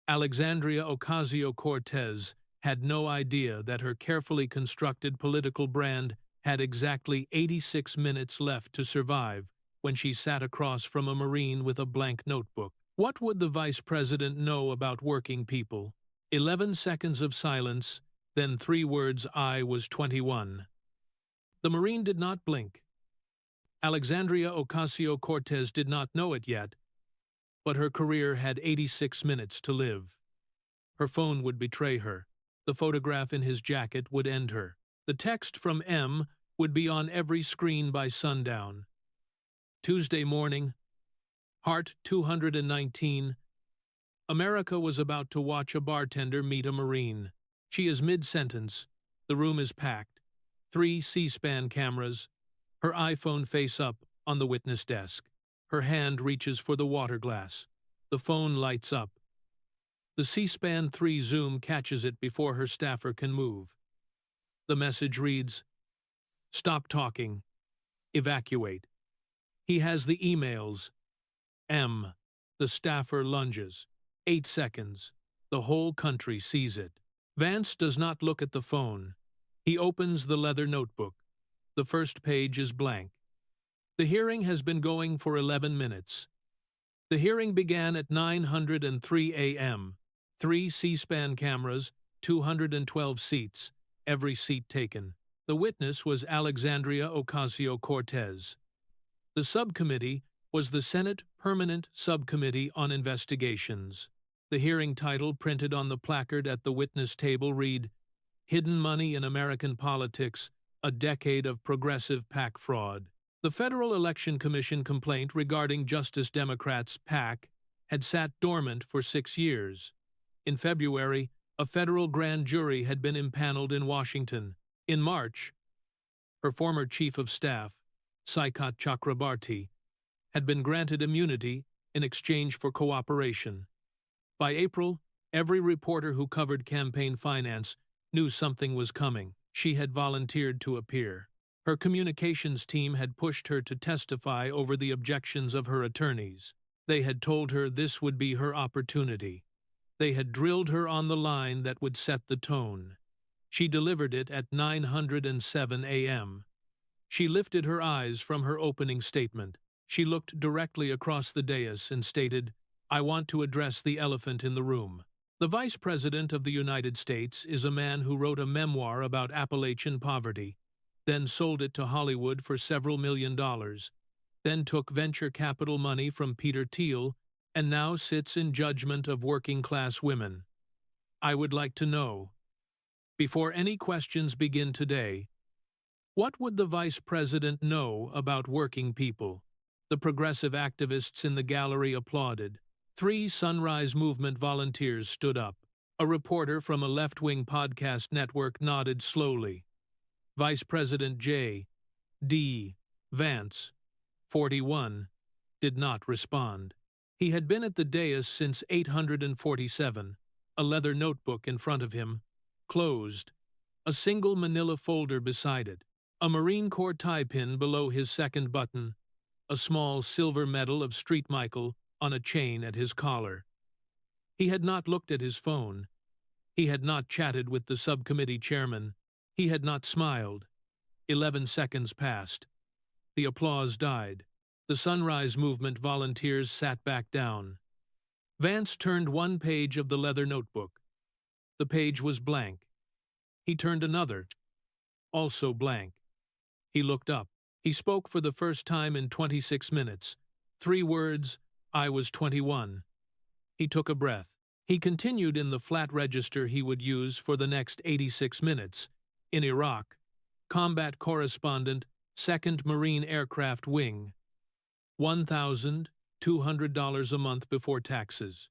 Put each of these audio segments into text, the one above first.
Alexandria Ocasio-Cortez had no idea that her carefully constructed political brand had exactly 86 minutes left to survive when she sat across from a Marine with a blank notebook. What would the Vice President know about working people? 11 seconds of silence, then 3 words: I was 21. The Marine did not blink. Alexandria Ocasio-Cortez did not know it yet, but her career had 86 minutes to live. Her phone would betray her. The photograph in his jacket would end her. The text from M would be on every screen by sundown. Tuesday morning, Heart 219. America was about to watch a bartender meet a Marine. She is mid-sentence. The room is packed. 3 C-SPAN cameras. Her iPhone face up on the witness desk. Her hand reaches for the water glass. The phone lights up. The C-SPAN 3 zoom catches it before her staffer can move. The message reads, "Stop talking. Evacuate." He has the emails. M. The staffer lunges. 8 seconds. The whole country sees it. Vance does not look at the phone. He opens the leather notebook. The first page is blank. The hearing has been going for 11 minutes. The hearing began at 9:03 a.m. 3 C-SPAN cameras, 212 seats, every seat taken. The witness was Alexandria Ocasio-Cortez. The subcommittee was the Senate Permanent Subcommittee on Investigations. The hearing title printed on the placard at the witness table read, "Hidden Money in American Politics, a Decade of Progressive PAC Fraud." The Federal Election Commission complaint regarding Justice Democrats PAC had sat dormant for 6 years. In February, a federal grand jury had been impaneled in Washington. In March, her former chief of staff, Saikat Chakrabarti, had been granted immunity in exchange for cooperation. By April, every reporter who covered campaign finance knew something was coming. She had volunteered to appear. Her communications team had pushed her to testify over the objections of her attorneys. They had told her this would be her opportunity. They had drilled her on the line that would set the tone. She delivered it at 9:07 a.m. She lifted her eyes from her opening statement. She looked directly across the dais and stated, "I want to address the elephant in the room." The Vice President of the United States is a man who wrote a memoir about Appalachian poverty, then sold it to Hollywood for several $1,000,000, then took venture capital money from Peter Thiel, and now sits in judgment of working-class women. I would like to know, before any questions begin today, what would the Vice President know about working people? The progressive activists in the gallery applauded. 3 Sunrise Movement volunteers stood up. A reporter from a left-wing podcast network nodded slowly. Vice President J.D. Vance, 41, did not respond. He had been at the dais since 847, a leather notebook in front of him, closed, a single manila folder beside it, a Marine Corps tie pin below his second button, a small silver medal of Street Michael on a chain at his collar. He had not looked at his phone. He had not chatted with the subcommittee chairman. He had not smiled. 11 seconds passed. The applause died. The Sunrise Movement volunteers sat back down. Vance turned one page of the leather notebook. The page was blank. He turned another, also blank. He looked up. He spoke for the first time in 26 minutes. 3 words, "I was 21. He took a breath. He continued in the flat register he would use for the next 86 minutes. In Iraq, combat correspondent, 2nd Marine Aircraft Wing. $1,200 a month before taxes.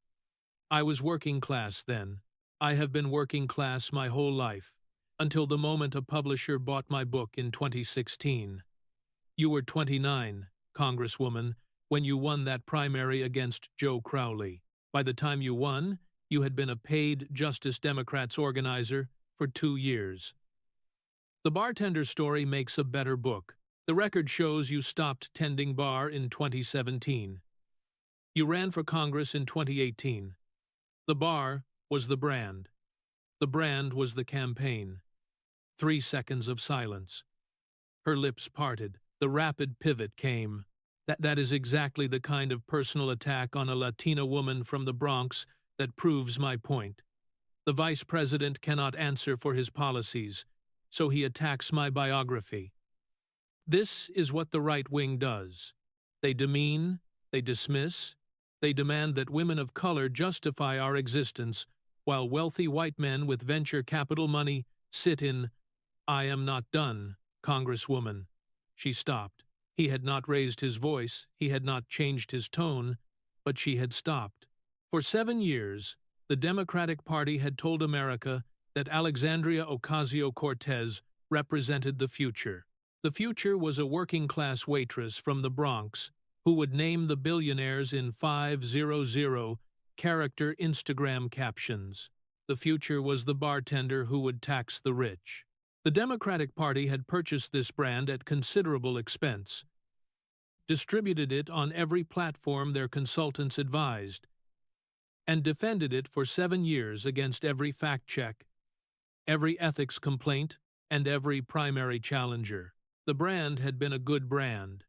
I was working class then. I have been working class my whole life, until the moment a publisher bought my book in 2016. You were 29, Congresswoman, when you won that primary against Joe Crowley. By the time you won, you had been a paid Justice Democrats organizer for 2 years. The bartender story makes a better book. The record shows you stopped tending bar in 2017. You ran for Congress in 2018. The bar was the brand. The brand was the campaign. 3 seconds of silence. Her lips parted. The rapid pivot came. That is exactly the kind of personal attack on a Latina woman from the Bronx that proves my point. The vice president cannot answer for his policies, so he attacks my biography. This is what the right wing does. They demean, they dismiss, they demand that women of color justify our existence, while wealthy white men with venture capital money sit in. I am not done, Congresswoman. She stopped. He had not raised his voice, he had not changed his tone, but she had stopped. For 7 years, the Democratic Party had told America that Alexandria Ocasio-Cortez represented the future. The future was a working-class waitress from the Bronx who would name the billionaires in 500-character Instagram captions. The future was the bartender who would tax the rich. The Democratic Party had purchased this brand at considerable expense, distributed it on every platform their consultants advised, and defended it for 7 years against every fact-check, every ethics complaint, and every primary challenger. The brand had been a good brand.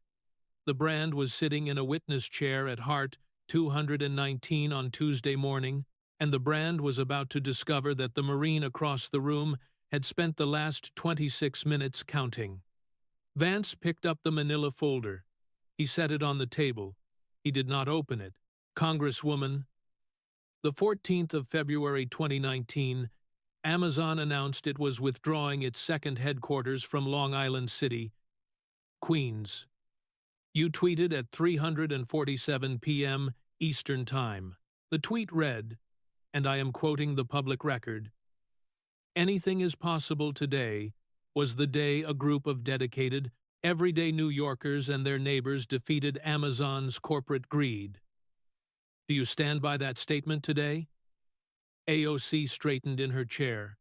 The brand was sitting in a witness chair at Hart 219 on Tuesday morning, and the brand was about to discover that the Marine across the room had spent the last 26 minutes counting. Vance picked up the manila folder. He set it on the table. He did not open it. Congresswoman, the 14th of February 2019, Amazon announced it was withdrawing its second headquarters from Long Island City, Queens. You tweeted at 3:47 p.m. Eastern Time. The tweet read, and I am quoting the public record, "Anything is possible today was the day a group of dedicated, everyday New Yorkers and their neighbors defeated Amazon's corporate greed." Do you stand by that statement today? AOC straightened in her chair.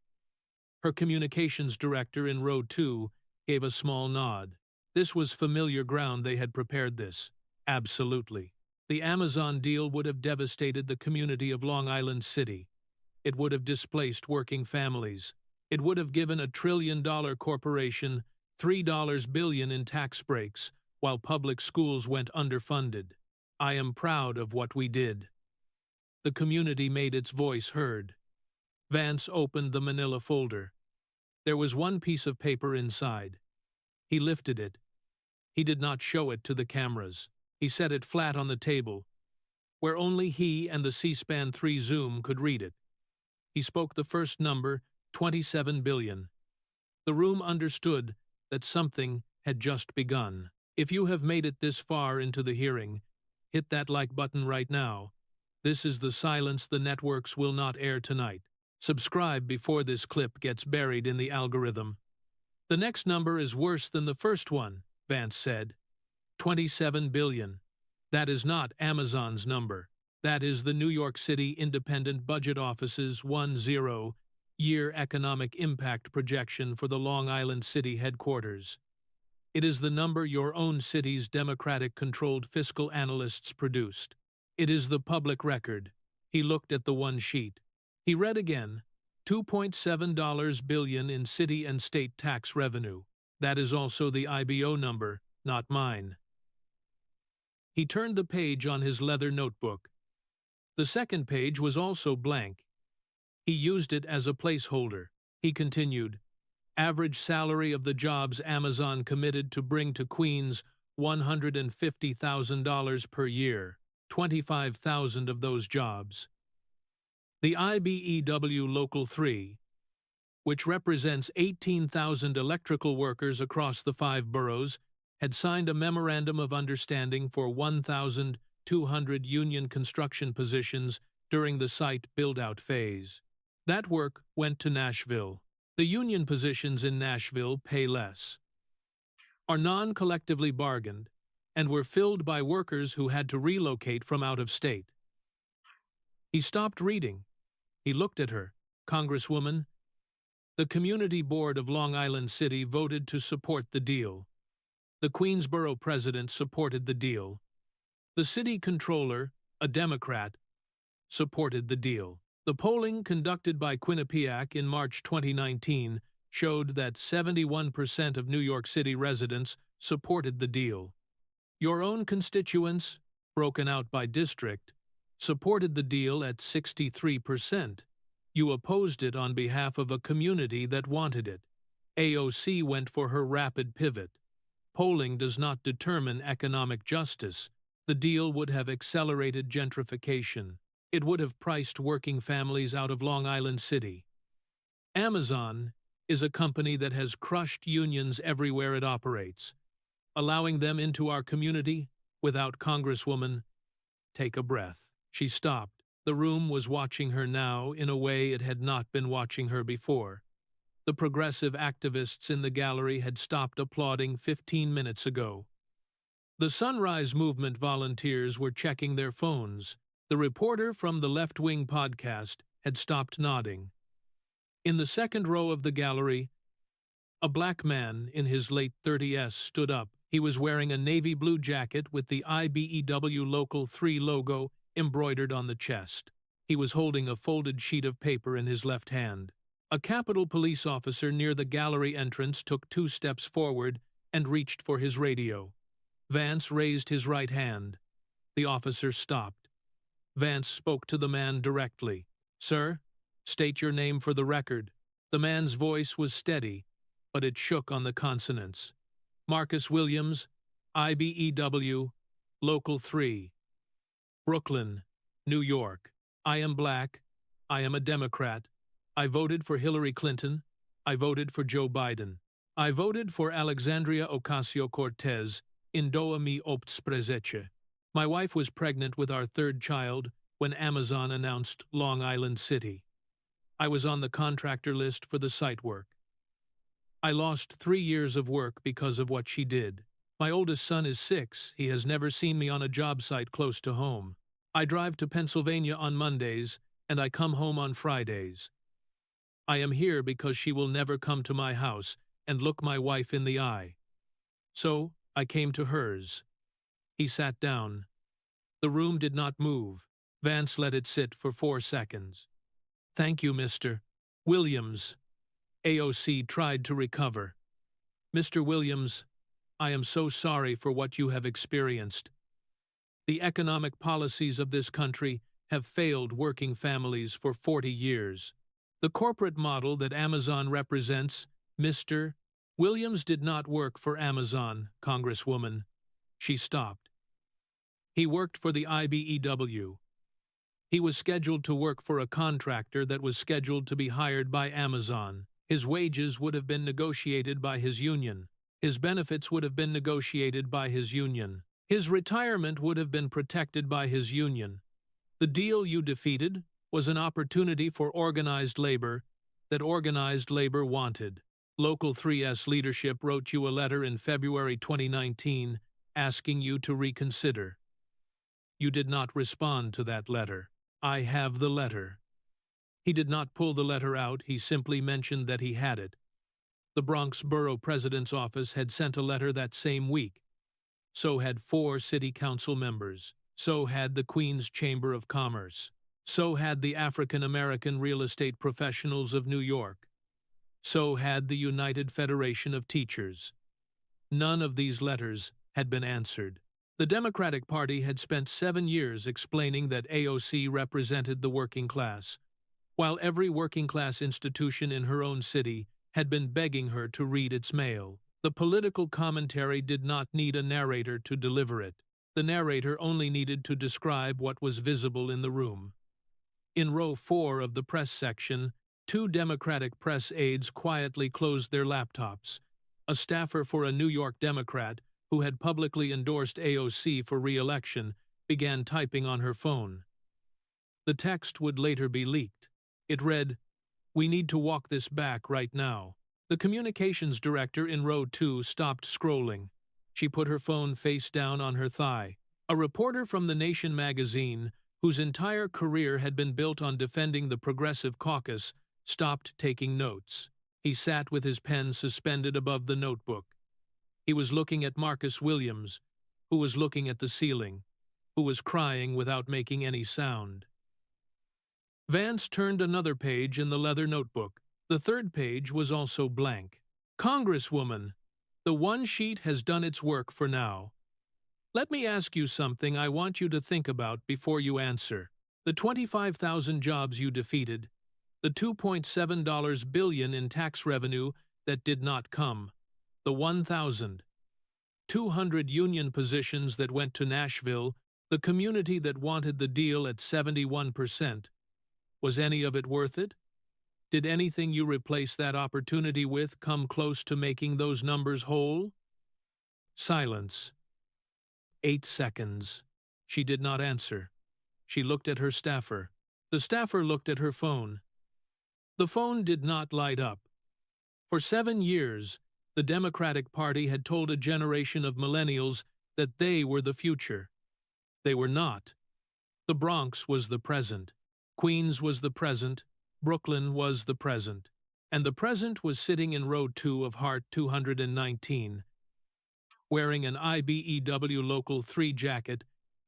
Her communications director in row 2 gave a small nod. This was familiar ground. They had prepared this. Absolutely. The Amazon deal would have devastated the community of Long Island City. It would have displaced working families. It would have given a $1 trillion corporation $3 billion in tax breaks, while public schools went underfunded. I am proud of what we did. The community made its voice heard. Vance opened the manila folder. There was one piece of paper inside. He lifted it. He did not show it to the cameras. He set it flat on the table, where only he and the C-SPAN 3 Zoom could read it. He spoke the first number, 27 billion. The room understood that something had just begun. If you have made it this far into the hearing, hit that like button right now. This is the silence the networks will not air tonight. Subscribe before this clip gets buried in the algorithm. The next number is worse than the first one, Vance said. 27 billion. That is not Amazon's number. That is the New York City Independent Budget Office's 10-year economic impact projection for the Long Island City headquarters. It is the number your own city's Democratic-controlled fiscal analysts produced. It is the public record. He looked at the one sheet. He read again, $2.7 billion in city and state tax revenue. That is also the IBO number, not mine. He turned the page on his leather notebook. The second page was also blank. He used it as a placeholder. He continued, average salary of the jobs Amazon committed to bring to Queens, $150,000 per year, 25,000 of those jobs. The IBEW Local 3, which represents 18,000 electrical workers across the 5 boroughs, had signed a memorandum of understanding for 1,200 union construction positions during the site build-out phase. That work went to Nashville. The union positions in Nashville pay less, are non-collectively bargained, and were filled by workers who had to relocate from out of state. He stopped reading. He looked at her. Congresswoman, the Community Board of Long Island City voted to support the deal. The Queensborough president supported the deal. The city controller, a Democrat, supported the deal. The polling conducted by Quinnipiac in March 2019 showed that 71% of New York City residents supported the deal. Your own constituents, broken out by district, supported the deal at 63%. You opposed it on behalf of a community that wanted it. AOC went for her rapid pivot. Polling does not determine economic justice. The deal would have accelerated gentrification. It would have priced working families out of Long Island City. Amazon is a company that has crushed unions everywhere it operates. Allowing them into our community without Congresswoman, take a breath. She stopped. The room was watching her now in a way it had not been watching her before. The progressive activists in the gallery had stopped applauding 15 minutes ago. The Sunrise Movement volunteers were checking their phones. The reporter from the left-wing podcast had stopped nodding. In the second row of the gallery, a black man in his late 30s stood up. He was wearing a navy blue jacket with the IBEW Local 3 logo embroidered on the chest. He was holding a folded sheet of paper in his left hand. A Capitol police officer near the gallery entrance took 2 steps forward and reached for his radio. Vance raised his right hand. The officer stopped. Vance spoke to the man directly. "Sir, state your name for the record." The man's voice was steady, but it shook on the consonants. "Marcus Williams, IBEW, Local 3, Brooklyn, New York. I am black. I am a Democrat. I voted for Hillary Clinton. I voted for Joe Biden. I voted for Alexandria Ocasio-Cortez in Doa mi obtsprezeche. My wife was pregnant with our 3rd child when Amazon announced Long Island City. I was on the contractor list for the site work. I lost 3 years of work because of what she did. My oldest son is 6. He has never seen me on a job site close to home. I drive to Pennsylvania on Mondays, and I come home on Fridays. I am here because she will never come to my house and look my wife in the eye. So I came to hers." He sat down. The room did not move. Vance let it sit for 4 seconds. "Thank you, Mr. Williams." AOC tried to recover. "Mr. Williams, I am so sorry for what you have experienced. The economic policies of this country have failed working families for 40 years. The corporate model that Amazon represents, Mr. Williams did not work for Amazon, Congresswoman." She stopped. "He worked for the IBEW. He was scheduled to work for a contractor that was scheduled to be hired by Amazon. His wages would have been negotiated by his union. His benefits would have been negotiated by his union. His retirement would have been protected by his union. The deal you defeated was an opportunity for organized labor that organized labor wanted. Local 3's leadership wrote you a letter in February 2019 asking you to reconsider. You did not respond to that letter. I have the letter." He did not pull the letter out, he simply mentioned that he had it. The Bronx Borough President's office had sent a letter that same week. So had 4 city council members. So had the Queens Chamber of Commerce. So had the African American Real Estate Professionals of New York. So had the United Federation of Teachers. None of these letters had been answered. The Democratic Party had spent 7 years explaining that AOC represented the working class, while every working-class institution in her own city had been begging her to read its mail. The political commentary did not need a narrator to deliver it. The narrator only needed to describe what was visible in the room. In row 4 of the press section, 2 Democratic press aides quietly closed their laptops. A staffer for a New York Democrat, who had publicly endorsed AOC for re-election, began typing on her phone. The text would later be leaked. It read, "We need to walk this back right now." The communications director in row 2 stopped scrolling. She put her phone face down on her thigh. A reporter from The Nation magazine, whose entire career had been built on defending the Progressive Caucus, stopped taking notes. He sat with his pen suspended above the notebook. He was looking at Marcus Williams, who was looking at the ceiling, who was crying without making any sound. Vance turned another page in the leather notebook. The third page was also blank. Congresswoman, the one sheet has done its work for now. Let me ask you something I want you to think about before you answer. The 25,000 jobs you defeated, the $2.7 billion in tax revenue that did not come, the 1,200 union positions that went to Nashville, the community that wanted the deal at 71%. Was any of it worth it? Did anything you replaced that opportunity with come close to making those numbers whole? Silence. 8 seconds. She did not answer. She looked at her staffer. The staffer looked at her phone. The phone did not light up. For 7 years, the Democratic Party had told a generation of millennials that they were the future. They were not. The Bronx was the present. Queens was the present. Brooklyn was the present. And the present was sitting in row 2 of Heart 219, wearing an IBEW Local 3 jacket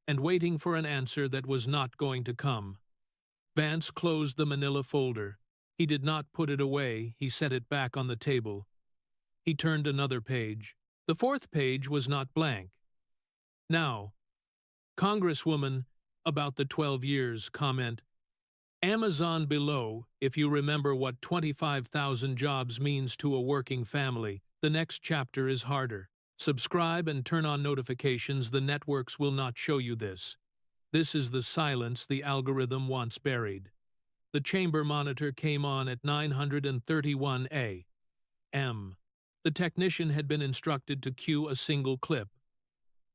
and waiting for an answer that was not going to come. Vance closed the manila folder. He did not put it away. He set it back on the table. He turned another page. The fourth page was not blank. Now, Congresswoman, about the 12 years, comment, Amazon below, if you remember what 25,000 jobs means to a working family. The next chapter is harder. Subscribe and turn on notifications. The networks will not show you this. This is the silence the algorithm wants buried. The chamber monitor came on at 9:31 a.m. The technician had been instructed to cue a single clip.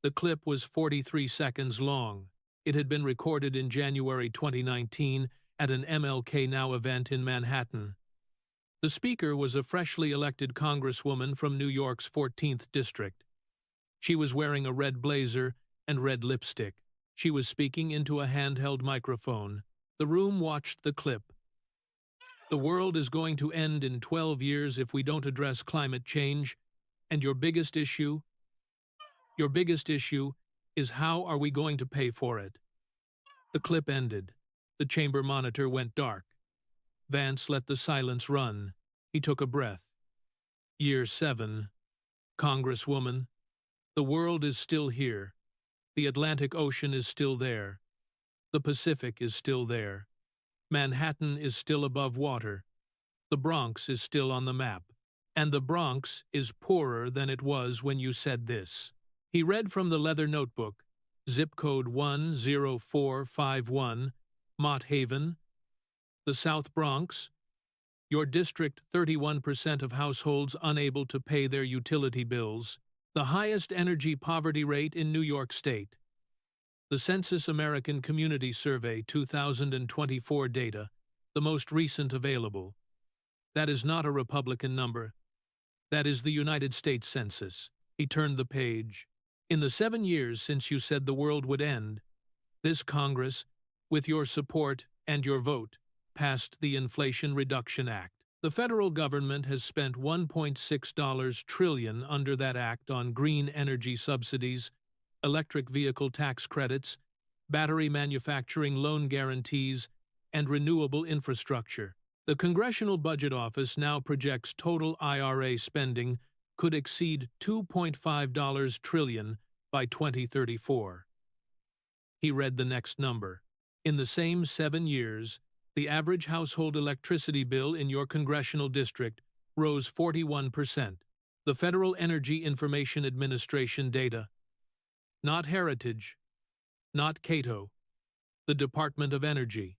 The clip was 43 seconds long. It had been recorded in January 2019 at an MLK Now event in Manhattan. The speaker was a freshly elected congresswoman from New York's 14th District. She was wearing a red blazer and red lipstick. She was speaking into a handheld microphone. The room watched the clip. The world is going to end in 12 years if we don't address climate change, and your biggest issue is how are we going to pay for it? The clip ended. The chamber monitor went dark. Vance let the silence run. He took a breath. Year 7. Congresswoman, the world is still here. The Atlantic Ocean is still there. The Pacific is still there. Manhattan is still above water. The Bronx is still on the map. And the Bronx is poorer than it was when you said this. He read from the leather notebook, zip code 10451, Mott Haven, the South Bronx. Your district, 31% of households unable to pay their utility bills. The highest energy poverty rate in New York State. The Census American Community Survey 2024 data, the most recent available. That is not a Republican number. That is the United States Census. He turned the page. In the 7 years since you said the world would end, this Congress, with your support and your vote, passed the Inflation Reduction Act. The federal government has spent $1.6 trillion under that act on green energy subsidies, electric vehicle tax credits, battery manufacturing loan guarantees, and renewable infrastructure. The Congressional Budget Office now projects total IRA spending could exceed $2.5 trillion by 2034. He read the next number. In the same 7 years, the average household electricity bill in your congressional district rose 41%. The Federal Energy Information Administration data. Not Heritage. Not Cato. The Department of Energy.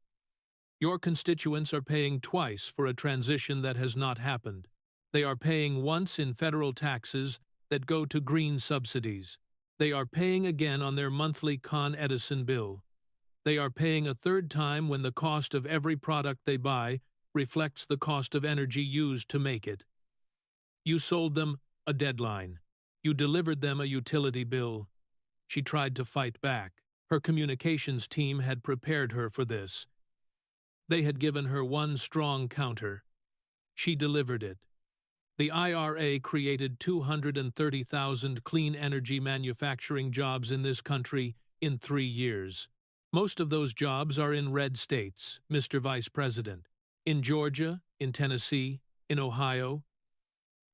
Your constituents are paying twice for a transition that has not happened. They are paying once in federal taxes that go to green subsidies. They are paying again on their monthly Con Edison bill. They are paying a third time when the cost of every product they buy reflects the cost of energy used to make it. You sold them a deadline. You delivered them a utility bill. She tried to fight back. Her communications team had prepared her for this. They had given her one strong counter. She delivered it. The IRA created 230,000 clean energy manufacturing jobs in this country in 3 years. Most of those jobs are in red states, Mr. Vice President. In Georgia, in Tennessee, in Ohio,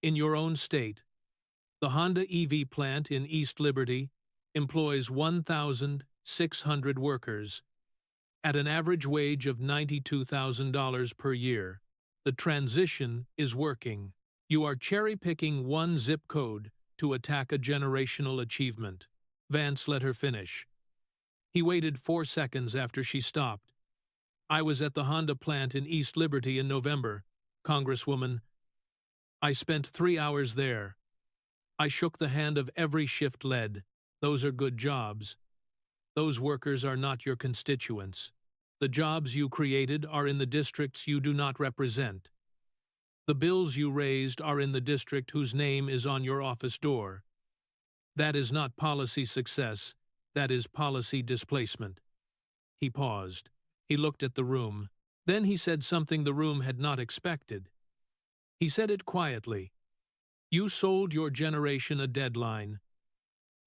in your own state. The Honda EV plant in East Liberty employs 1,600 workers at an average wage of $92,000 per year. The transition is working. You are cherry-picking one zip code to attack a generational achievement. Vance let her finish. He waited 4 seconds after she stopped. I was at the Honda plant in East Liberty in November, Congresswoman. I spent 3 hours there. I shook the hand of every shift lead. Those are good jobs. Those workers are not your constituents. The jobs you created are in the districts you do not represent. The bills you raised are in the district whose name is on your office door. That is not policy success, that is policy displacement. He paused. He looked at the room. Then he said something the room had not expected. He said it quietly. You sold your generation a deadline.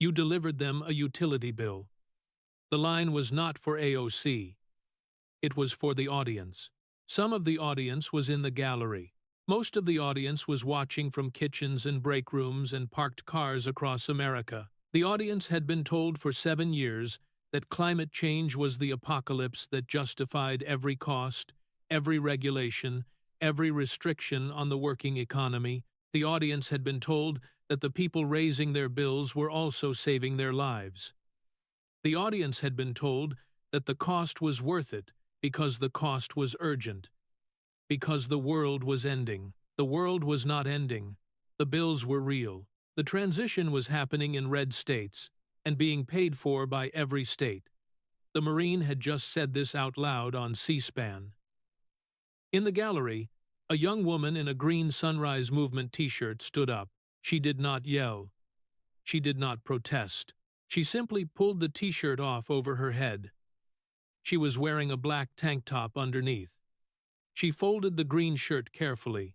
You delivered them a utility bill. The line was not for AOC. It was for the audience. Some of the audience was in the gallery. Most of the audience was watching from kitchens and break rooms and parked cars across America. The audience had been told for 7 years that climate change was the apocalypse that justified every cost, every regulation, every restriction on the working economy. The audience had been told that the people raising their bills were also saving their lives. The audience had been told that the cost was worth it because the cost was urgent. Because the world was ending. The world was not ending. The bills were real. The transition was happening in red states and being paid for by every state. The Marine had just said this out loud on C-SPAN. In the gallery, a young woman in a green Sunrise Movement t-shirt stood up. She did not yell. She did not protest. She simply pulled the t-shirt off over her head. She was wearing a black tank top underneath. She folded the green shirt carefully.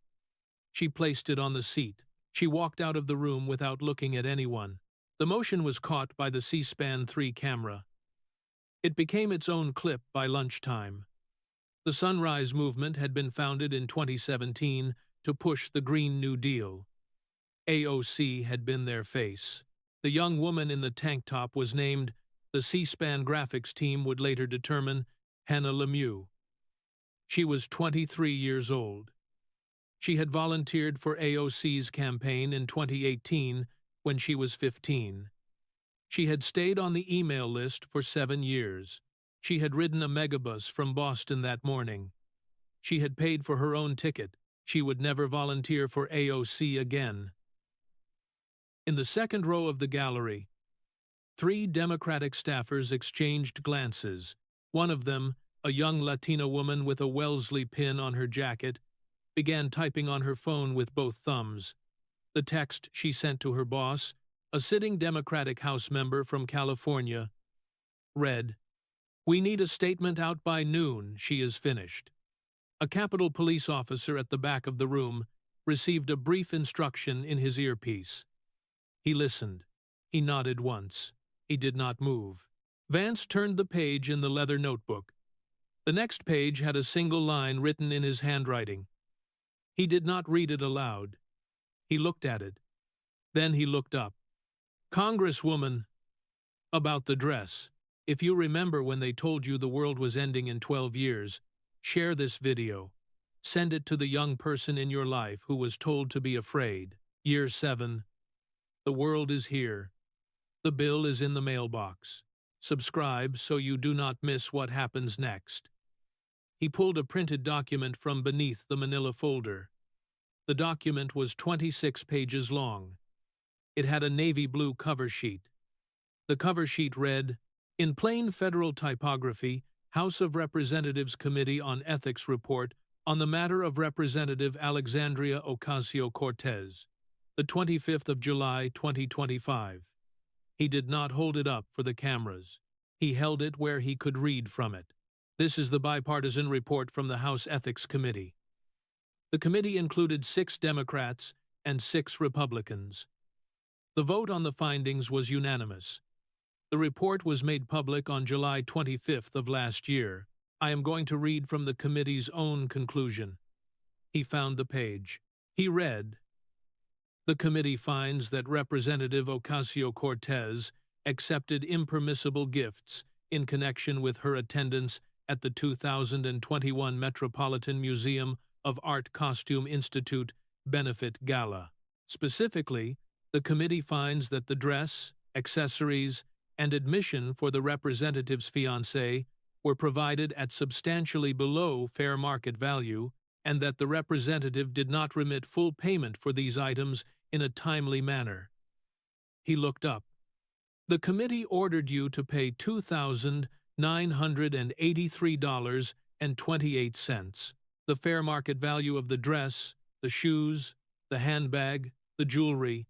She placed it on the seat. She walked out of the room without looking at anyone. The motion was caught by the C-SPAN 3 camera. It became its own clip by lunchtime. The Sunrise Movement had been founded in 2017 to push the Green New Deal. AOC had been their face. The young woman in the tank top was named, the C-SPAN graphics team would later determine, Hannah Lemieux. She was 23 years old. She had volunteered for AOC's campaign in 2018 when she was 15. She had stayed on the email list for 7 years. She had ridden a megabus from Boston that morning. She had paid for her own ticket. She would never volunteer for AOC again. In the second row of the gallery, 3 Democratic staffers exchanged glances. One of them, a young Latina woman with a Wellesley pin on her jacket, began typing on her phone with both thumbs. The text she sent to her boss, a sitting Democratic House member from California, read, "We need a statement out by noon. She is finished." A Capitol Police officer at the back of the room received a brief instruction in his earpiece. He listened. He nodded once. He did not move. Vance turned the page in the leather notebook. The next page had a single line written in his handwriting. He did not read it aloud. He looked at it. Then he looked up. "Congresswoman, about the dress. If you remember when they told you the world was ending in 12 years, share this video. Send it to the young person in your life who was told to be afraid. Year 7. The world is here. The bill is in the mailbox. Subscribe so you do not miss what happens next." He pulled a printed document from beneath the manila folder. The document was 26 pages long. It had a navy blue cover sheet. The cover sheet read, "In plain federal typography, House of Representatives Committee on Ethics report on the matter of Representative Alexandria Ocasio-Cortez, the 25th of July, 2025. He did not hold it up for the cameras. He held it where he could read from it. This is the bipartisan report from the House Ethics Committee. The committee included 6 Democrats and 6 Republicans. The vote on the findings was unanimous. The report was made public on July 25th of last year. I am going to read from the committee's own conclusion. He found the page. He read, "The committee finds that Representative Ocasio-Cortez accepted impermissible gifts in connection with her attendance at the 2021 Metropolitan Museum of Art Costume Institute Benefit Gala. Specifically, the committee finds that the dress, accessories, and admission for the representative's fiancé were provided at substantially below fair market value, and that the representative did not remit full payment for these items in a timely manner." He looked up. "The committee ordered you to pay $2,983.28. The fair market value of the dress, the shoes, the handbag, the jewelry,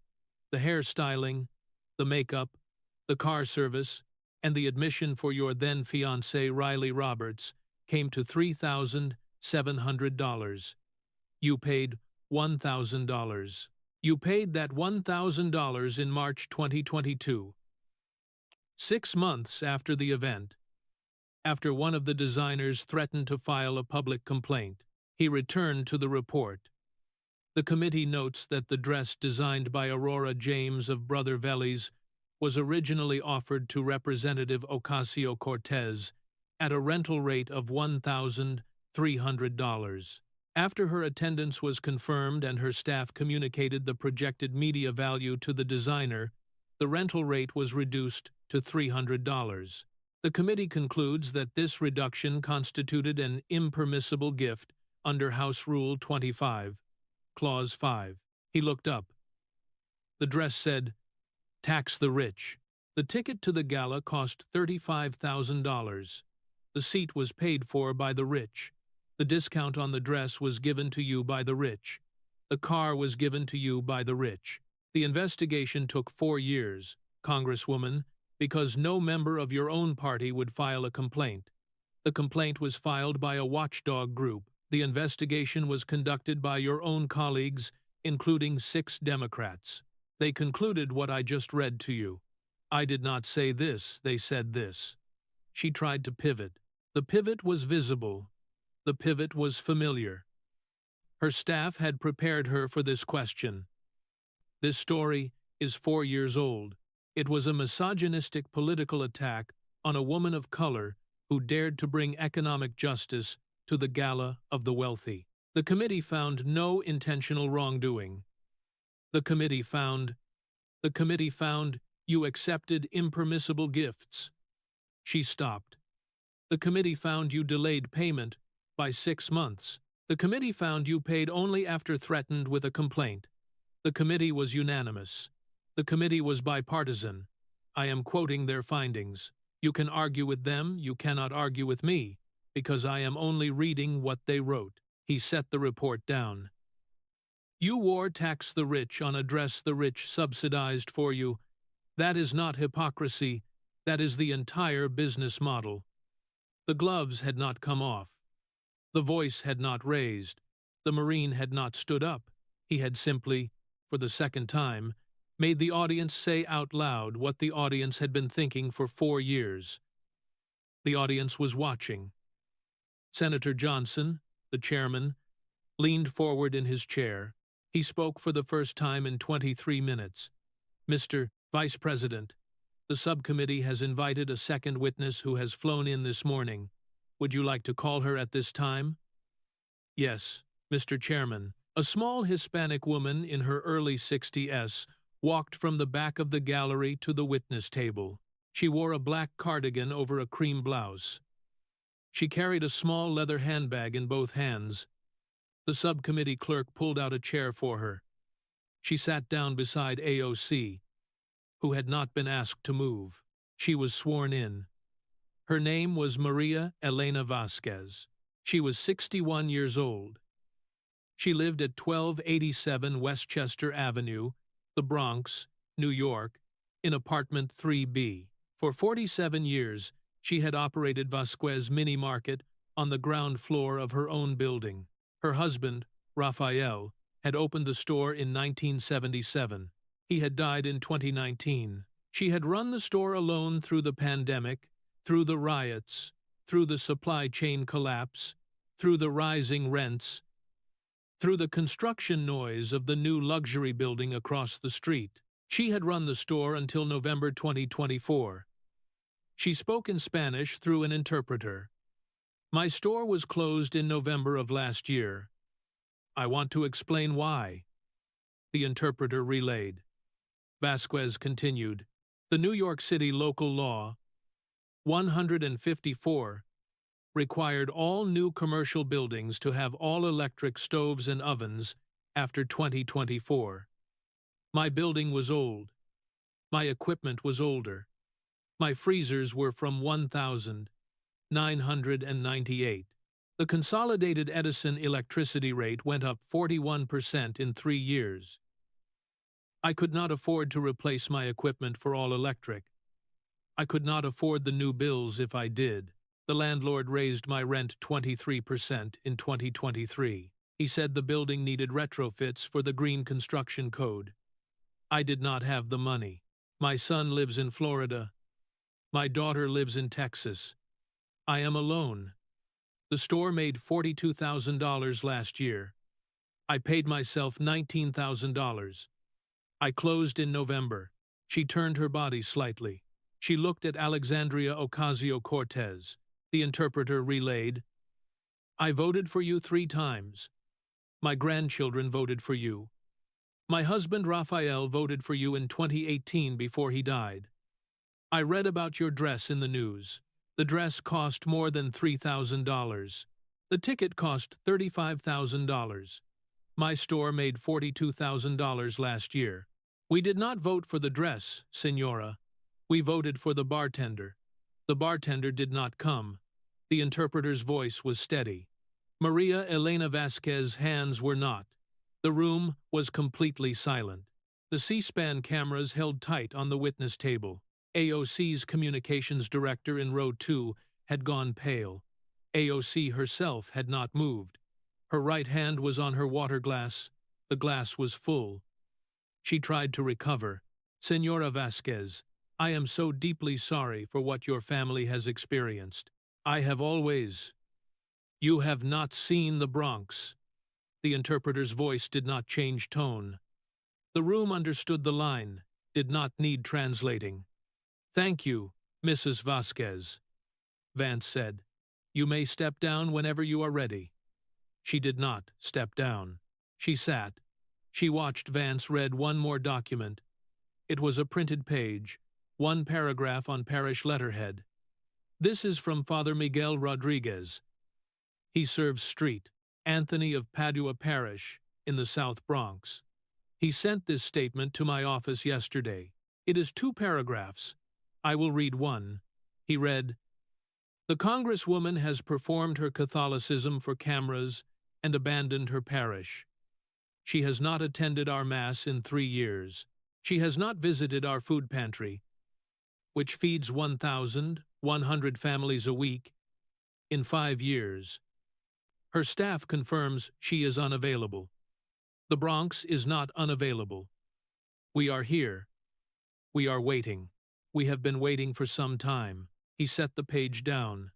the hairstyling, the makeup, the car service, and the admission for your then-fiancé Riley Roberts came to $3,700. You paid $1,000. You paid that $1,000 in March 2022. 6 months after the event, after one of the designers threatened to file a public complaint, he returned to the report. The committee notes that the dress designed by Aurora James of Brother Vellies was originally offered to Representative Ocasio-Cortez at a rental rate of $1,300. After her attendance was confirmed and her staff communicated the projected media value to the designer, the rental rate was reduced to $300. The committee concludes that this reduction constituted an impermissible gift under House Rule 25, Clause 5. He looked up. The dress said, "Tax the rich." The ticket to the gala cost $35,000. The seat was paid for by the rich. The discount on the dress was given to you by the rich. The car was given to you by the rich. The investigation took 4 years, Congresswoman, because no member of your own party would file a complaint. The complaint was filed by a watchdog group. The investigation was conducted by your own colleagues, including 6 Democrats. They concluded what I just read to you. I did not say this, they said this. She tried to pivot. The pivot was visible. The pivot was familiar. Her staff had prepared her for this question. This story is 4 years old. It was a misogynistic political attack on a woman of color who dared to bring economic justice to the gala of the wealthy. The committee found no intentional wrongdoing. The committee found you accepted impermissible gifts. She stopped. The committee found you delayed payment by 6 months. The committee found you paid only after threatened with a complaint. The committee was unanimous. The committee was bipartisan. I am quoting their findings. You can argue with them, you cannot argue with me, because I am only reading what they wrote. He set the report down. You wore tax the rich on a dress the rich subsidized for you. That is not hypocrisy. That is the entire business model. The gloves had not come off. The voice had not raised. The Marine had not stood up. He had simply, for the second time, made the audience say out loud what the audience had been thinking for 4 years. The audience was watching. Senator Johnson, the chairman, leaned forward in his chair. He spoke for the first time in 23 minutes. Mr. Vice President, the subcommittee has invited a second witness who has flown in this morning. Would you like to call her at this time? Yes, Mr. Chairman. A small Hispanic woman in her early 60s walked from the back of the gallery to the witness table. She wore a black cardigan over a cream blouse. She carried a small leather handbag in both hands. The subcommittee clerk pulled out a chair for her. She sat down beside AOC, who had not been asked to move. She was sworn in. Her name was Maria Elena Vasquez. She was 61 years old. She lived at 1287 Westchester Avenue, the Bronx, New York, in apartment 3B. For 47 years, she had operated Vasquez Mini Market on the ground floor of her own building. Her husband, Rafael, had opened the store in 1977. He had died in 2019. She had run the store alone through the pandemic, through the riots, through the supply chain collapse, through the rising rents, through the construction noise of the new luxury building across the street. She had run the store until November 2024. She spoke in Spanish through an interpreter. My store was closed in November of last year. I want to explain why. The interpreter relayed. Vasquez continued. The New York City local law 154 required all new commercial buildings to have all-electric stoves and ovens after 2024. My building was old. My equipment was older. My freezers were from 1998. The consolidated Edison electricity rate went up 41% in 3 years. I could not afford to replace my equipment for all electric. I could not afford the new bills if I did. The landlord raised my rent 23% in 2023. He said the building needed retrofits for the Green Construction Code. I did not have the money. My son lives in Florida. My daughter lives in Texas. I am alone. The store made $42,000 last year. I paid myself $19,000. I closed in November. She turned her body slightly. She looked at Alexandria Ocasio-Cortez. The interpreter relayed. I voted for you 3 times. My grandchildren voted for you. My husband Raphael voted for you in 2018 before he died. I read about your dress in the news. The dress cost more than $3,000. The ticket cost $35,000. My store made $42,000 last year. We did not vote for the dress, Senora. We voted for the bartender. The bartender did not come. The interpreter's voice was steady. Maria Elena Vasquez's hands were not. The room was completely silent. The C-SPAN cameras held tight on the witness table. AOC's communications director in row 2 had gone pale. AOC herself had not moved. Her right hand was on her water glass. The glass was full. She tried to recover. Senora Vasquez, I am so deeply sorry for what your family has experienced. I have always... You have not seen the Bronx. The interpreter's voice did not change tone. The room understood the line, did not need translating. Thank you, Mrs. Vasquez, Vance said. You may step down whenever you are ready. She did not step down. She sat. She watched Vance read one more document. It was a printed page, 1 paragraph on parish letterhead. This is from Father Miguel Rodriguez. He serves Street, Anthony of Padua Parish, in the South Bronx. He sent this statement to my office yesterday. It is 2 paragraphs. I will read one. He read, The Congresswoman has performed her Catholicism for cameras and abandoned her parish. She has not attended our Mass in 3 years. She has not visited our food pantry, which feeds 1,100 families a week, in 5 years. Her staff confirms she is unavailable. The Bronx is not unavailable. We are here. We are waiting. We have been waiting for some time. He set the page down.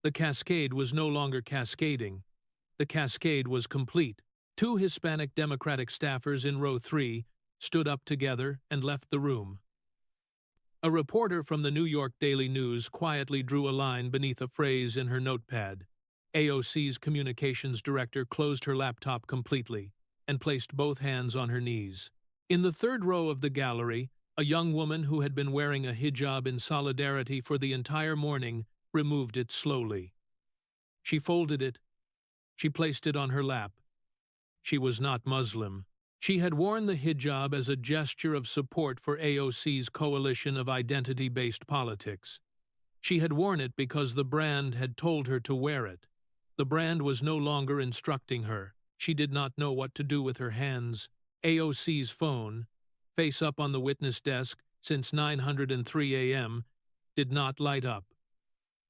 The cascade was no longer cascading. The cascade was complete. 2 Hispanic Democratic staffers in row 3 stood up together and left the room. A reporter from the New York Daily News quietly drew a line beneath a phrase in her notepad. AOC's communications director closed her laptop completely and placed both hands on her knees. In the 3rd row of the gallery, a young woman who had been wearing a hijab in solidarity for the entire morning removed it slowly. She folded it. She placed it on her lap. She was not Muslim. She had worn the hijab as a gesture of support for AOC's coalition of identity-based politics. She had worn it because the brand had told her to wear it. The brand was no longer instructing her. She did not know what to do with her hands. AOC's phone, face up on the witness desk since 9:03 a.m., did not light up.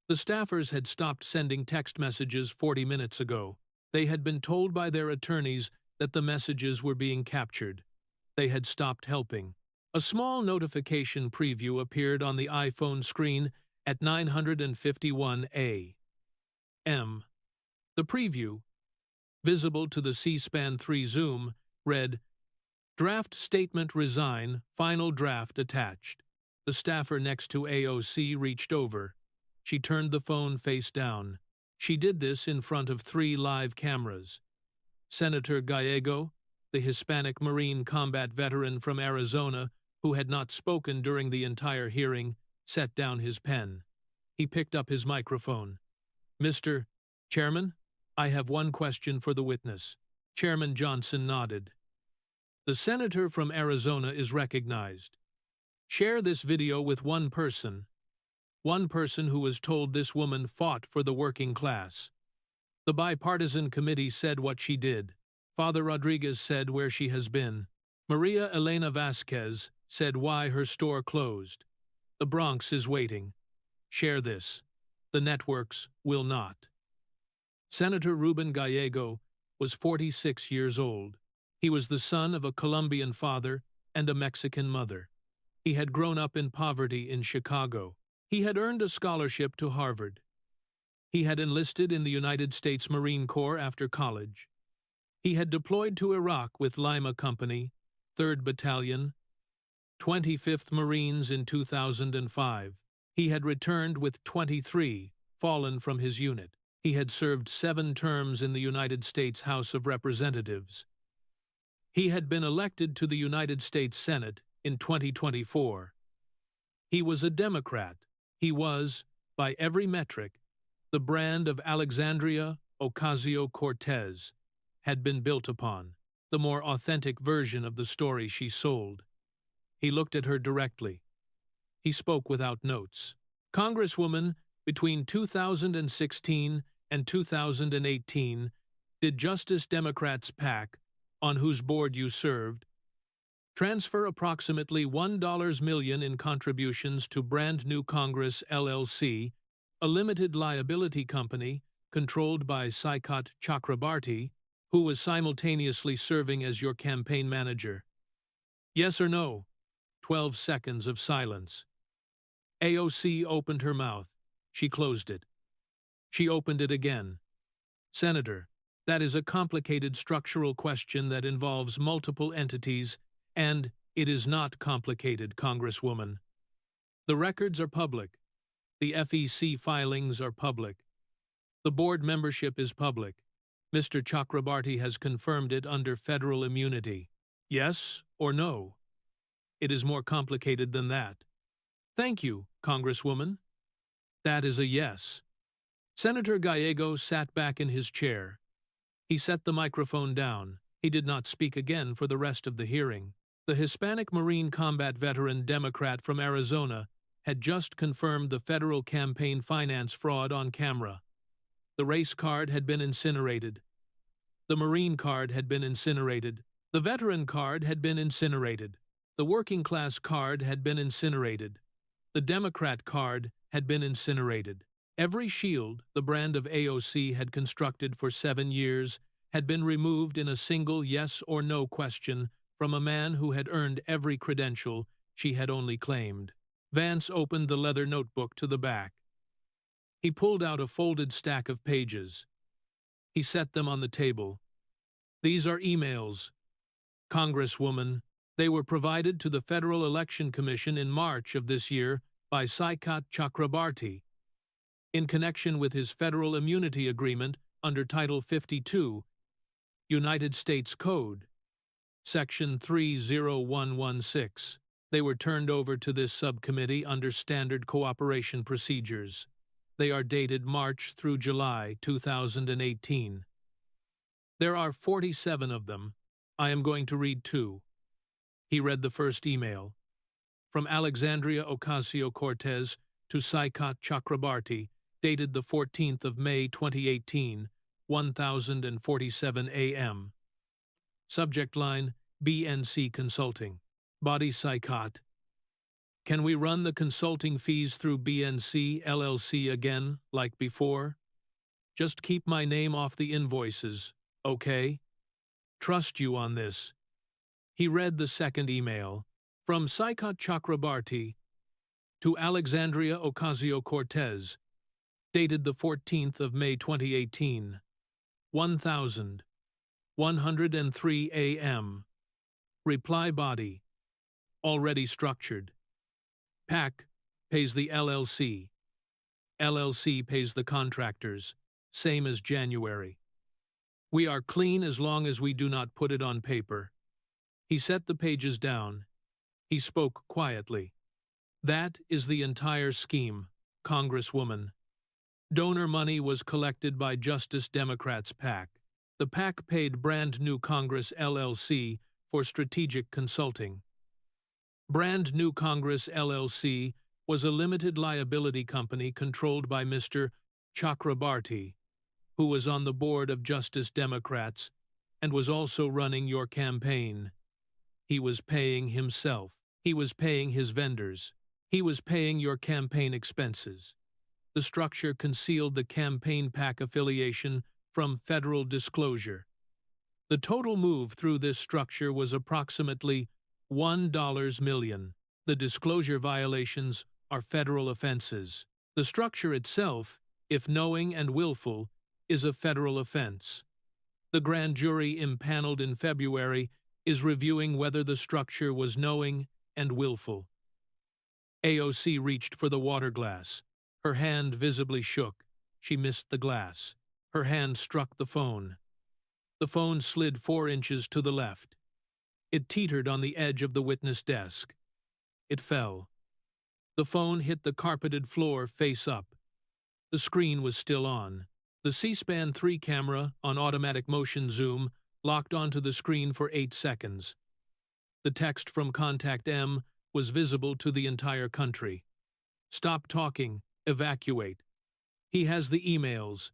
The staffers had stopped sending text messages 40 minutes ago. They had been told by their attorneys that the messages were being captured. They had stopped helping. A small notification preview appeared on the iPhone screen at 9:51 a.m. The preview, visible to the C-SPAN 3 Zoom, read, "Draft Statement Resign, Final Draft Attached." The staffer next to AOC reached over. She turned the phone face down. She did this in front of 3 live cameras. Senator Gallego, the Hispanic Marine combat veteran from Arizona, who had not spoken during the entire hearing, set down his pen. He picked up his microphone. "Mr. Chairman, I have one question for the witness." Chairman Johnson nodded. "The senator from Arizona is recognized. Share this video with one person who was told this woman fought for the working class." The bipartisan committee said what she did. Father Rodriguez said where she has been. Maria Elena Vasquez said why her store closed. The Bronx is waiting. Share this. The networks will not. Senator Ruben Gallego was 46 years old. He was the son of a Colombian father and a Mexican mother. He had grown up in poverty in Chicago. He had earned a scholarship to Harvard. He had enlisted in the United States Marine Corps after college. He had deployed to Iraq with Lima Company, 3rd Battalion, 25th Marines in 2005. He had returned with 23, fallen from his unit. He had served 7 terms in the United States House of Representatives. He had been elected to the United States Senate in 2024. He was a Democrat. He was, by every metric, the brand of Alexandria Ocasio-Cortez had been built upon, the more authentic version of the story she sold. He looked at her directly. He spoke without notes. "Congresswoman, between 2016 and 2018, did Justice Democrats PAC, on whose board you served, transfer approximately $1 million in contributions to Brand New Congress LLC, a limited liability company controlled by Saikat Chakrabarti, who was simultaneously serving as your campaign manager? Yes or no?" 12 seconds of silence. AOC opened her mouth. She closed it. She opened it again. "Senator, that is a complicated structural question that involves multiple entities, and it is not complicated, Congresswoman. The records are public. The FEC filings are public. The board membership is public. Mr. Chakrabarti has confirmed it under federal immunity. Yes or no? It is more complicated than that." "Thank you, Congresswoman." "That is a yes." Senator Gallego sat back in his chair. He set the microphone down. He did not speak again for the rest of the hearing. The Hispanic Marine combat veteran Democrat from Arizona had just confirmed the federal campaign finance fraud on camera. The race card had been incinerated. The Marine card had been incinerated. The veteran card had been incinerated. The working class card had been incinerated. The Democrat card had been incinerated. Every shield the brand of AOC had constructed for 7 years had been removed in a single yes or no question from a man who had earned every credential she had only claimed. Vance opened the leather notebook to the back. He pulled out a folded stack of pages. He set them on the table. "These are emails, Congresswoman. They were provided to the Federal Election Commission in March of this year by Saikat Chakrabarti in connection with his federal immunity agreement under Title 52, United States Code, Section 30116. They were turned over to this subcommittee under standard cooperation procedures. They are dated March through July 2018. There are 47 of them. I am going to read 2. He read the first email. From Alexandria Ocasio-Cortez to Saikat Chakrabarti, dated the 14th of May 2018, 1047 a.m. Subject line, BNC Consulting. Body Saikat. Can we run the consulting fees through BNC LLC again, like before? Just keep my name off the invoices, okay? Trust you on this. He read the second email. From Saikat Chakrabarti to Alexandria Ocasio-Cortez, dated the 14th of May 2018, 1103 a.m. Reply body, already structured. PAC pays the LLC. LLC pays the contractors, same as January. We are clean as long as we do not put it on paper. He set the pages down. He spoke quietly. That is the entire scheme, Congresswoman. Donor money was collected by Justice Democrats PAC. The PAC paid Brand New Congress LLC for strategic consulting. Brand New Congress LLC was a limited liability company controlled by Mr. Chakrabarti, who was on the board of Justice Democrats and was also running your campaign. He was paying himself. He was paying his vendors. He was paying your campaign expenses. The structure concealed the campaign PAC affiliation from federal disclosure. The total move through this structure was approximately $1 million. The disclosure violations are federal offenses. The structure itself, if knowing and willful, is a federal offense. The grand jury impaneled in February is reviewing whether the structure was knowing and willful. AOC reached for the water glass. Her hand visibly shook. She missed the glass. Her hand struck the phone. The phone slid 4 inches to the left. It teetered on the edge of the witness desk. It fell. The phone hit the carpeted floor face up. The screen was still on. The C-SPAN 3 camera on automatic motion zoom locked onto the screen for 8 seconds. The text from Contact M was visible to the entire country. Stop talking. Evacuate. He has the emails.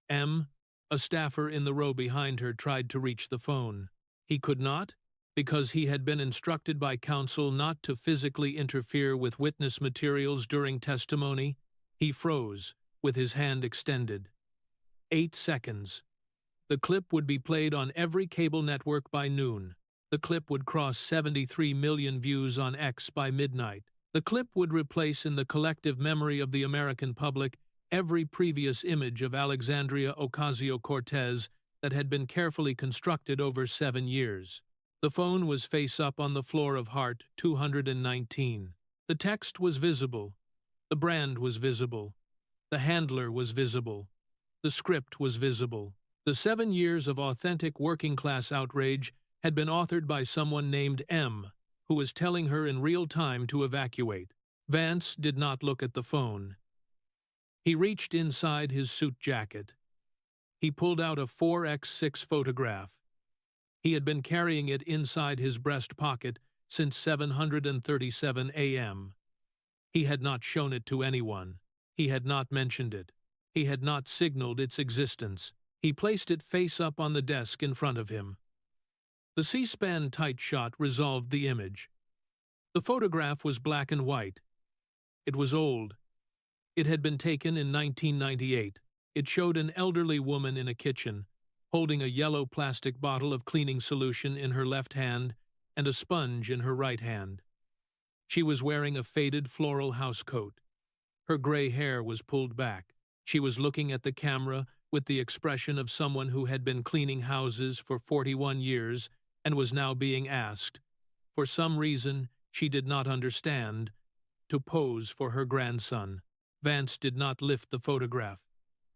M, a staffer in the row behind her, tried to reach the phone. He could not, because he had been instructed by counsel not to physically interfere with witness materials during testimony. He froze, with his hand extended. 8 seconds. The clip would be played on every cable network by noon. The clip would cross 73 million views on X by midnight. The clip would replace in the collective memory of the American public every previous image of Alexandria Ocasio-Cortez that had been carefully constructed over 7 years. The phone was face up on the floor of Hart 219. The text was visible. The brand was visible. The handler was visible. The script was visible. The 7 years of authentic working-class outrage had been authored by someone named M, who was telling her in real time to evacuate. Vance did not look at the phone. He reached inside his suit jacket. He pulled out a 4x6 photograph. He had been carrying it inside his breast pocket since 7:37 a.m. He had not shown it to anyone. He had not mentioned it. He had not signaled its existence. He placed it face up on the desk in front of him. The C-SPAN tight shot resolved the image. The photograph was black and white. It was old. It had been taken in 1998. It showed an elderly woman in a kitchen, holding a yellow plastic bottle of cleaning solution in her left hand and a sponge in her right hand. She was wearing a faded floral housecoat. Her gray hair was pulled back. She was looking at the camera with the expression of someone who had been cleaning houses for 41 years and was now being asked, for some reason she did not understand, to pose for her grandson. Vance did not lift the photograph.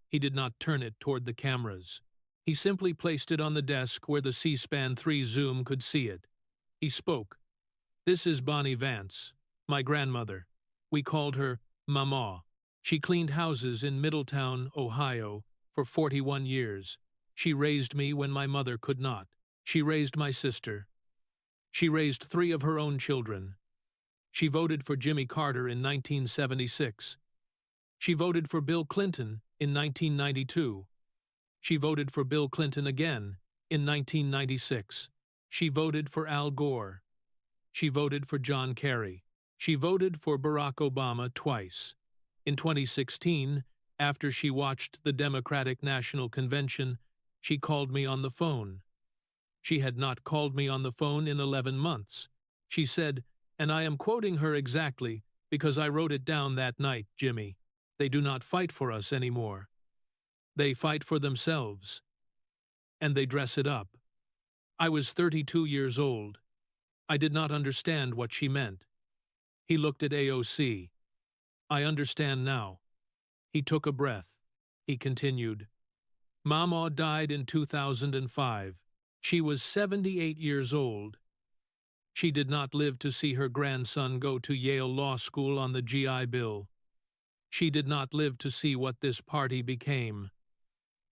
He did not turn it toward the cameras. He simply placed it on the desk where the C-SPAN 3 zoom could see it. He spoke. "This is Bonnie Vance, my grandmother. We called her Mama. She cleaned houses in Middletown, Ohio, for 41 years. She raised me when my mother could not. She raised my sister. She raised 3 of her own children. She voted for Jimmy Carter in 1976. She voted for Bill Clinton in 1992. She voted for Bill Clinton again in 1996. She voted for Al Gore. She voted for John Kerry. She voted for Barack Obama twice. In 2016, after she watched the Democratic National Convention, she called me on the phone. She had not called me on the phone in 11 months. She said, And I am quoting her exactly because I wrote it down that night, Jimmy. They do not fight for us anymore. They fight for themselves. And they dress it up. I was 32 years old. I did not understand what she meant. He looked at AOC. I understand now. He took a breath. He continued. Mama died in 2005. She was 78 years old. She did not live to see her grandson go to Yale Law School on the GI Bill. She did not live to see what this party became.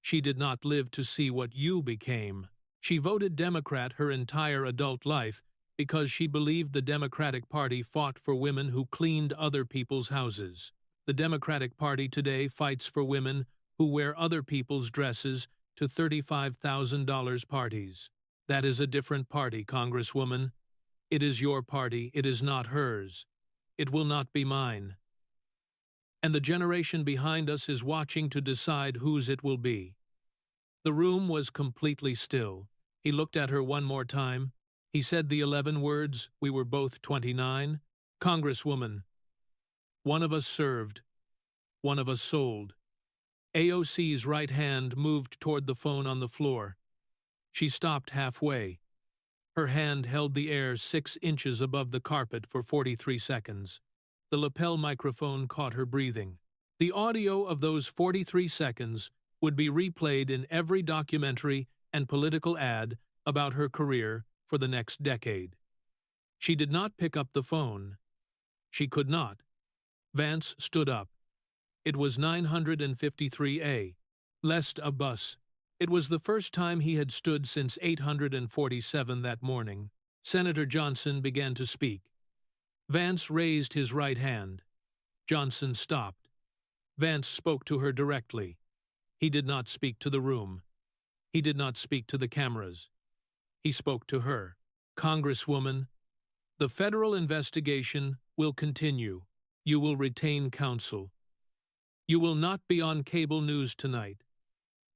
She did not live to see what you became. She voted Democrat her entire adult life because she believed the Democratic Party fought for women who cleaned other people's houses. The Democratic Party today fights for women who wear other people's dresses to $35,000 parties. That is a different party, Congresswoman. It is your party, it is not hers. It will not be mine. And the generation behind us is watching to decide whose it will be. The room was completely still. He looked at her one more time. He said the 11 words, we were both 29. Congresswoman, one of us served, one of us sold. AOC's right hand moved toward the phone on the floor. She stopped halfway. Her hand held the air 6 inches above the carpet for 43 seconds. The lapel microphone caught her breathing. The audio of those 43 seconds would be replayed in every documentary and political ad about her career for the next decade. She did not pick up the phone. She could not. Vance stood up. It was 953A. Lest a bus. It was the first time he had stood since 847 that morning. Senator Johnson began to speak. Vance raised his right hand. Johnson stopped. Vance spoke to her directly. He did not speak to the room. He did not speak to the cameras. He spoke to her. Congresswoman, the federal investigation will continue. You will retain counsel. You will not be on cable news tonight.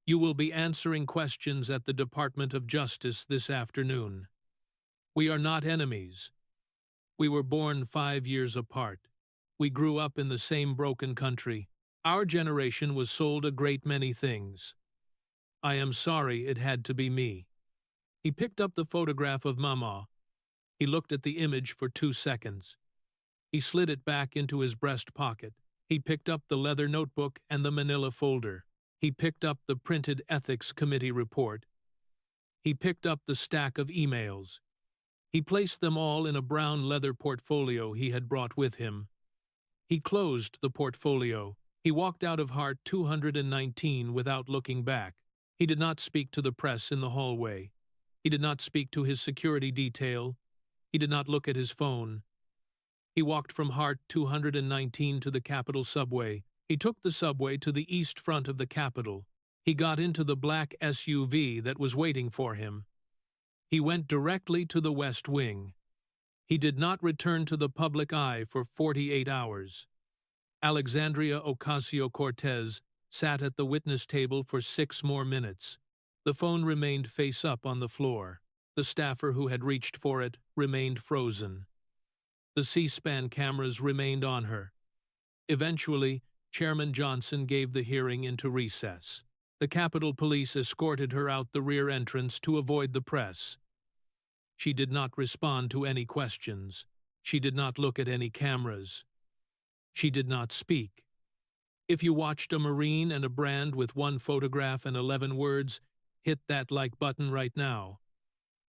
You will be answering questions at the Department of Justice this afternoon. We are not enemies. We were born 5 years apart. We grew up in the same broken country. Our generation was sold a great many things. I am sorry it had to be me. He picked up the photograph of Mama. He looked at the image for 2 seconds. He slid it back into his breast pocket. He picked up the leather notebook and the manila folder. He picked up the printed Ethics Committee report. He picked up the stack of emails. He placed them all in a brown leather portfolio he had brought with him. He closed the portfolio. He walked out of Heart 219 without looking back. He did not speak to the press in the hallway. He did not speak to his security detail. He did not look at his phone. He walked from Heart 219 to the Capitol subway. He took the subway to the east front of the Capitol. He got into the black SUV that was waiting for him. He went directly to the West Wing. He did not return to the public eye for 48 hours. Alexandria Ocasio-Cortez sat at the witness table for 6 more minutes. The phone remained face up on the floor. The staffer who had reached for it remained frozen. The C-SPAN cameras remained on her. Eventually, Chairman Johnson gave the hearing into recess. The Capitol Police escorted her out the rear entrance to avoid the press. She did not respond to any questions. She did not look at any cameras. She did not speak. If you watched a Marine and a brand with 1 photograph and 11 words, hit that like button right now.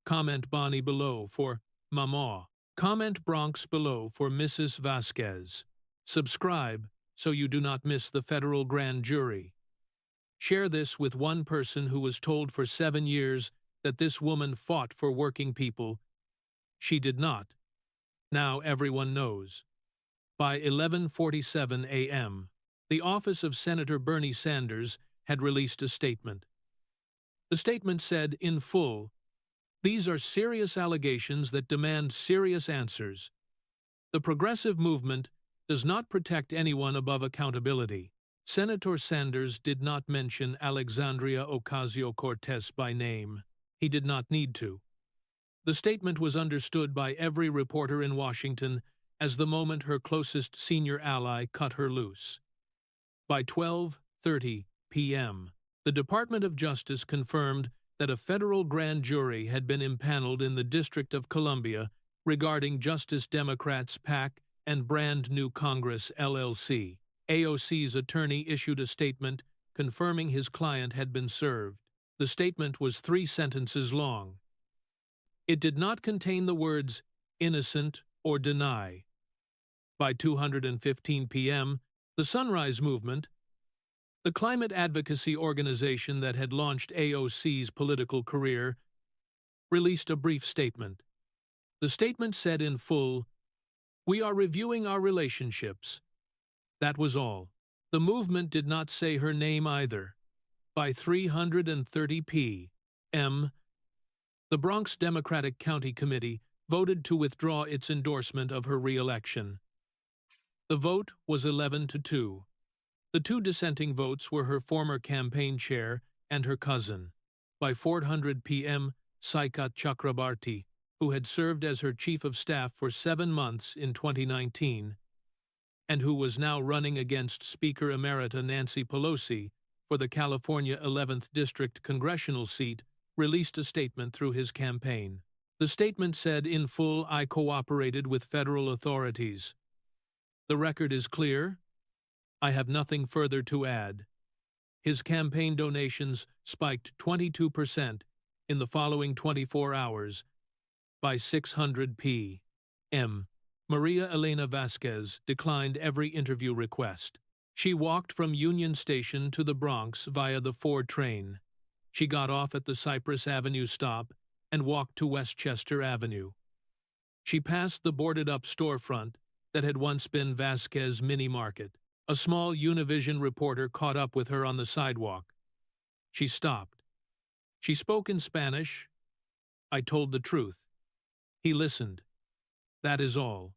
Comment Bonnie below for Mama. Comment Bronx below for Mrs. Vasquez. Subscribe so you do not miss the federal grand jury. Share this with one person who was told for 7 years that this woman fought for working people. She did not. Now everyone knows. By 11:47 a.m., the office of Senator Bernie Sanders had released a statement. The statement said, in full, "These are serious allegations that demand serious answers. The progressive movement does not protect anyone above accountability." Senator Sanders did not mention Alexandria Ocasio-Cortez by name. He did not need to. The statement was understood by every reporter in Washington as the moment her closest senior ally cut her loose. By 12:30 p.m., the Department of Justice confirmed that a federal grand jury had been impaneled in the District of Columbia regarding Justice Democrats PAC and Brand New Congress LLC. AOC's attorney issued a statement confirming his client had been served. The statement was 3 sentences long. It did not contain the words innocent or deny. By 2:15 p.m., the Sunrise Movement, the climate advocacy organization that had launched AOC's political career, released a brief statement. The statement said in full, "We are reviewing our relationships." That was all. The movement did not say her name either. By 3:30 p.m., the Bronx Democratic County Committee voted to withdraw its endorsement of her re-election. The vote was 11-2. The 2 dissenting votes were her former campaign chair and her cousin. By 4:00 p.m., Saikat Chakrabarti, who had served as her chief of staff for 7 months in 2019, and who was now running against Speaker Emerita Nancy Pelosi for the California 11th District congressional seat, released a statement through his campaign. The statement said in full, "I cooperated with federal authorities. The record is clear. I have nothing further to add." His campaign donations spiked 22% in the following 24 hours. By 6:00 p.m., Maria Elena Vasquez declined every interview request. She walked from Union Station to the Bronx via the 4 train. She got off at the Cypress Avenue stop and walked to Westchester Avenue. She passed the boarded-up storefront that had once been Vasquez Mini Market. A small Univision reporter caught up with her on the sidewalk. She stopped. She spoke in Spanish. I told the truth. He listened. That is all.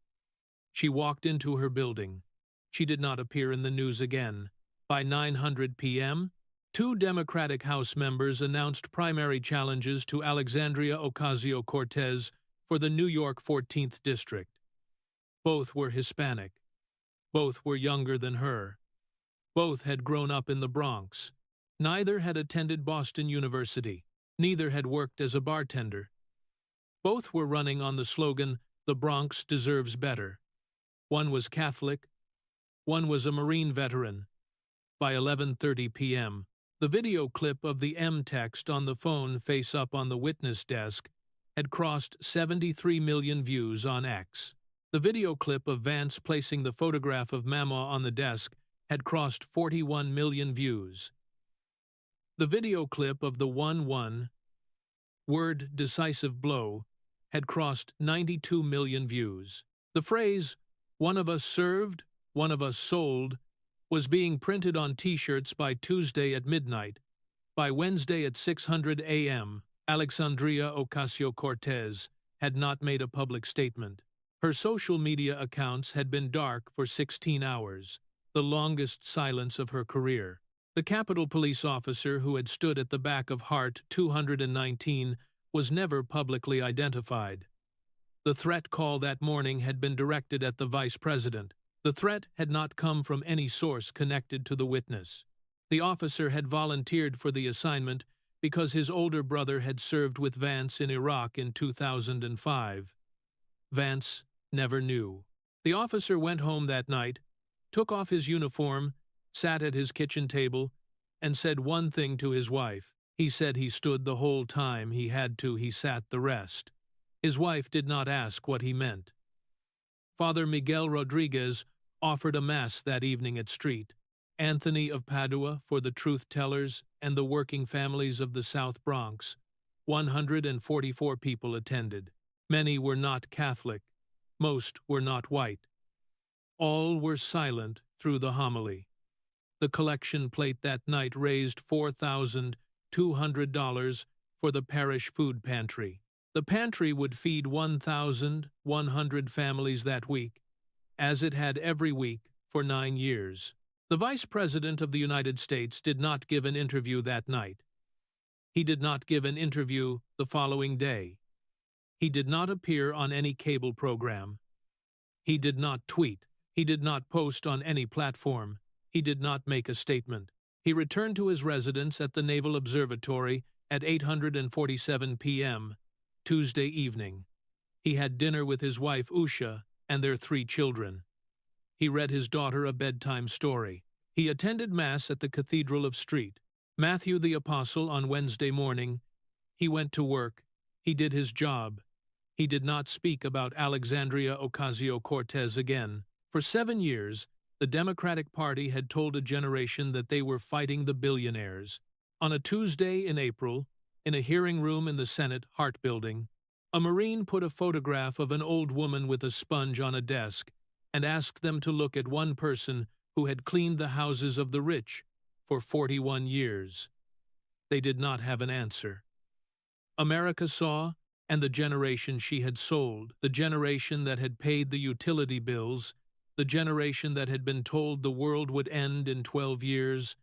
She walked into her building. She did not appear in the news again. By 9:00 p.m., 2 Democratic House members announced primary challenges to Alexandria Ocasio-Cortez for the New York 14th District. Both were Hispanic. Both were younger than her. Both had grown up in the Bronx. Neither had attended Boston University. Neither had worked as a bartender. Both were running on the slogan, "The Bronx deserves better." One was Catholic. One was a Marine veteran. By 11:30 p.m., the video clip of the M text on the phone face up on the witness desk had crossed 73 million views on X. The video clip of Vance placing the photograph of Mama on the desk had crossed 41 million views. The video clip of the 1-1-word decisive blow had crossed 92 million views. The phrase, "One of us served, one of us sold," was being printed on T-shirts by Tuesday at midnight. By Wednesday at 6:00 a.m., Alexandria Ocasio-Cortez had not made a public statement. Her social media accounts had been dark for 16 hours, the longest silence of her career. The Capitol Police officer who had stood at the back of Hart 219 was never publicly identified. The threat call that morning had been directed at the vice president. The threat had not come from any source connected to the witness. The officer had volunteered for the assignment because his older brother had served with Vance in Iraq in 2005. Vance never knew. The officer went home that night, took off his uniform, sat at his kitchen table, and said one thing to his wife. He said he stood the whole time he had to, he sat the rest. His wife did not ask what he meant. Father Miguel Rodriguez offered a mass that evening at St. Anthony of Padua for the truth-tellers and the working families of the South Bronx. 144 people attended. Many were not Catholic. Most were not white. All were silent through the homily. The collection plate that night raised $4,200 for the parish food pantry. The pantry would feed 1,100 families that week, as it had every week for 9 years. The Vice President of the United States did not give an interview that night. He did not give an interview the following day. He did not appear on any cable program. He did not tweet. He did not post on any platform. He did not make a statement. He returned to his residence at the Naval Observatory at 8:47 p.m. Tuesday evening. He had dinner with his wife Usha and their 3 children. He read his daughter a bedtime story. He attended Mass at the Cathedral of St. Matthew the Apostle on Wednesday morning. He went to work. He did his job. He did not speak about Alexandria Ocasio-Cortez again. For 7 years, the Democratic Party had told a generation that they were fighting the billionaires. On a Tuesday in April, in a hearing room in the Senate Hart Building, a Marine put a photograph of an old woman with a sponge on a desk and asked them to look at one person who had cleaned the houses of the rich for 41 years. They did not have an answer. America saw, and the generation she had sold, the generation that had paid the utility bills, the generation that had been told the world would end in 12 years,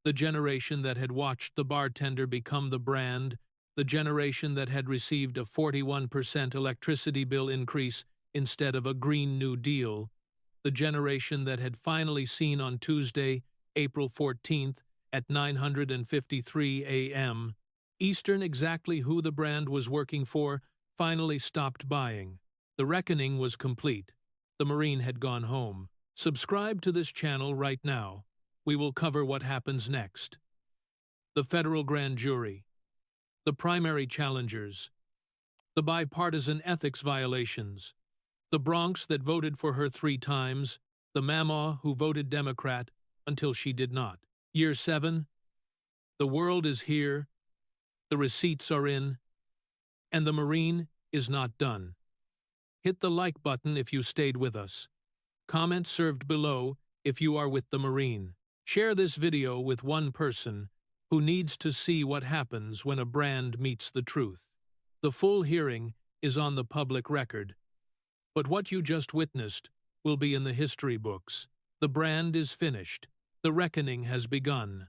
the generation that had watched the bartender become the brand, the generation that had received a 41% electricity bill increase instead of a Green New Deal, the generation that had finally seen on Tuesday, April 14th, at 9:53 a.m. Eastern exactly who the brand was working for, finally stopped buying. The reckoning was complete. The Marine had gone home. Subscribe to this channel right now. We will cover what happens next. The federal grand jury. The primary challengers. The bipartisan ethics violations. The Bronx that voted for her 3 times. The Mamaw who voted Democrat until she did not. Year 7. The world is here. The receipts are in. And the Marine is not done. Hit the like button if you stayed with us. Comment served below if you are with the Marine. Share this video with one person who needs to see what happens when a brand meets the truth. The full hearing is on the public record. But what you just witnessed will be in the history books. The brand is finished. The reckoning has begun.